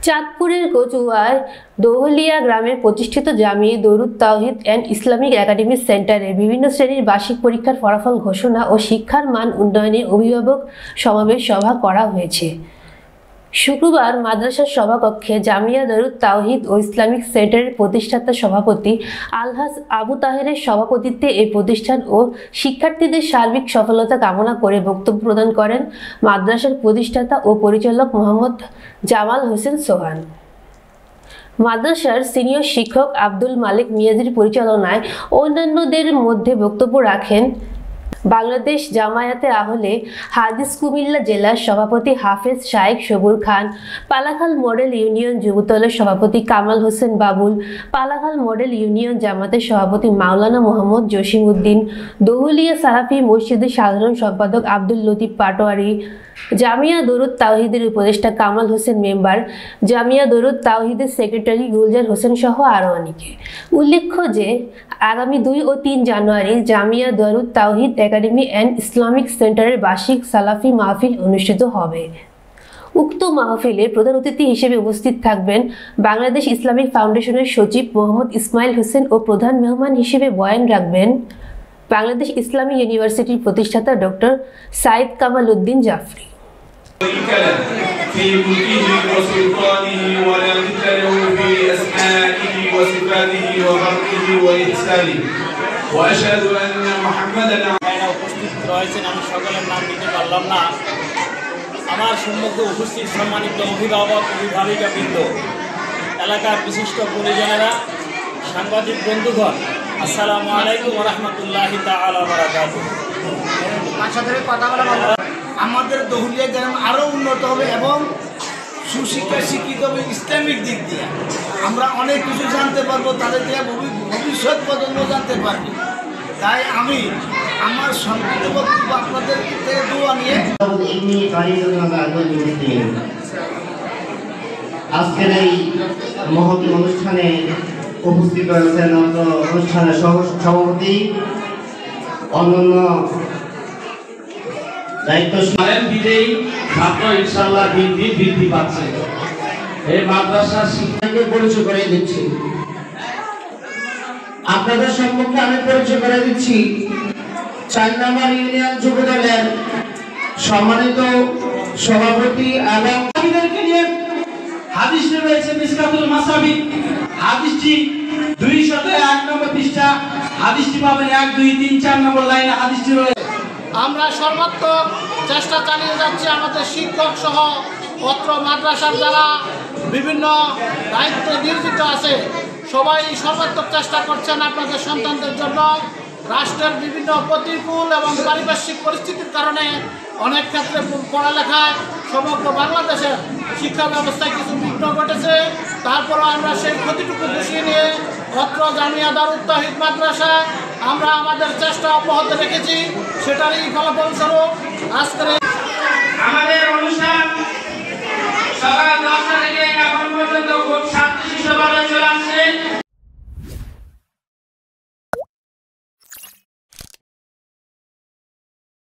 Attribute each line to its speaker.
Speaker 1: চাঁদপুরের কচুয়ায় দোহলিয়া গ্রামে প্রতিষ্ঠিত জামিয়া দরুদ তাওহীদ অ্যান্ড ইসলামিক একাডেমি সেন্টারে বিভিন্ন শ্রেণীর বার্ষিক পরীক্ষার ফলাফল ঘোষণা ও শিক্ষার মান উন্নয়নে অভিভাবক সমাবেশ সভা করা হয়েছে। শুক্রবার মাদ্রাসার সভাকক্ষে জামিয়া দরুদ তাওহীদ ও ইসলামিক সেন্টারের প্রতিষ্ঠাতা সভাপতি আলহাজ আবু তাহেরের সভাপতিত্বে এই প্রতিষ্ঠান ও শিক্ষার্থীদের সার্বিক সফলতা কামনা করে বক্তব্য প্রদান করেন মাদ্রাসার প্রতিষ্ঠাতা ও পরিচালক মোহাম্মদ জামাল হোসেন সোহান। মাদ্রাসার সিনিয়র শিক্ষক আব্দুল মালিক মিয়াজির পরিচালনায় অন্যান্যদের মধ্যে বক্তব্য রাখেন বাংলাদেশ জামায়াতে আহলে হাদিস কুমিল্লা জেলার সভাপতি হাফেজ শাইখ সবুর খান, পালাখাল মডেল ইউনিয়ন যুবদলের সভাপতি কামাল হোসেন বাবুল, পালাখাল মডেল ইউনিয়ন জামাতের সভাপতি মাওলানা মোহাম্মদ জসিম উদ্দিন, দোহলিয়া সালাফি মসজিদের সাধারণ সম্পাদক আব্দুল লতিফ পাটোয়ারি, জামিয়া দরুদ তাওহীদের উপদেষ্টা কামাল হোসেন মেম্বার, জামিয়া দরুদ তাওহীদের সেক্রেটারি গুলজার হোসেন সহ আরও অনেকে। উল্লেখ্য যে আগামী 2 ও 3 জানুয়ারি জামিয়া দরুদ তাওহীদ একাডেমি অ্যান্ড ইসলামিক সেন্টারের বার্ষিক সালাফি মাহফিল অনুষ্ঠিত হবে। উক্ত মাহফিলে প্রধান অতিথি হিসেবে উপস্থিত থাকবেন বাংলাদেশ ইসলামিক ফাউন্ডেশনের সচিব মোহাম্মদ ইসমাইল হোসেন ও প্রধান মেহমান হিসেবে বয়ান রাখবেন বাংলাদেশ ইসলামী ইউনিভার্সিটির প্রতিষ্ঠাতা ডক্টর সাইদ কামাল উদ্দিন জাফরি।
Speaker 2: আমি সকলের নাম দিতে পারলাম না। আমার সম্মুখে উপস্থিত সম্মানিত অভিভাবক অভিভাবিকাবৃন্দ, এলাকার বিশিষ্ট পরিজনেরা, সাংবাদিক বন্ধুগণ, আসসালামু আলাইকুম ওয়া রাহমাতুল্লাহি তাআলা ওয়া বারাকাতুহু।
Speaker 3: আমাদের দোহলিয়া গ্রাম আরও উন্নত হবে এবং সুশিক্ষা শিক্ষিত হবে ইসলামিক দিক দিয়ে। আমরা অনেক কিছু জানতে পারবো, তাদের থেকে ভবিষ্যৎ প্রজন্ম জানতে পারবে। তাই আমি আমার সংক্ষিপ্ত বক্তব্য আপনাদের থেকে দোয়া নিয়ে
Speaker 4: আজকের এই মহতী অনুষ্ঠানে উপস্থিত রয়েছেন অনুষ্ঠানের সভাপতি, অন্যান্য দায়িত্বশীল বিদেয়ী ছাত্র ইনশাআল্লাহ বৃদ্ধি পাচ্ছে। এই মাদ্রাসার শিক্ষাকে পরিচয় করে দিচ্ছি। আপনাদের সম্মুখে আমি পরিচয় করে দিচ্ছি 4 নম্বর ইউনিয়ন যুবদলের সম্মানিত সভাপতি এবং হাদিসে রয়েছে মিসকাতুল মাসাবিক। হাদিসটি 201 নম্বর পৃষ্ঠা, হাদিসটি পাবেন 1, 2, 3, 4 নম্বর লাইনে হাদিসটি রয়েছে।
Speaker 3: আমরা সর্বাত্মক চেষ্টা চালিয়ে যাচ্ছি আমাদের শিক্ষক সহ অত্র মাদ্রাসার যারা বিভিন্ন দায়িত্বে নিয়োজিত আছে সবাই সর্বাত্মক চেষ্টা করছেন আপনাদের সন্তানদের জন্য। রাষ্ট্রের বিভিন্ন প্রতিকূল এবং পারিপার্শ্বিক পরিস্থিতির কারণে অনেক ক্ষেত্রে পড়ালেখায় সমগ্র বাংলাদেশের শিক্ষা ব্যবস্থায় কিছু বিঘ্ন ঘটেছে। তারপরও আমরা সেই ক্ষতিটুকু পুষিয়ে নিয়ে অত্র জামিয়া দারুদ তাওহীদ মাদ্রাসায় আমরা আমাদের চেষ্টা অব্যাহত রেখেছি। সেটারই ফলাফলস্বরূপ আজকের
Speaker 4: আমাদের অনুষ্ঠান সকাল 10টা থেকে এখন পর্যন্ত খুব শান্তিশৃঙ্খলভাবে চলে আসছে।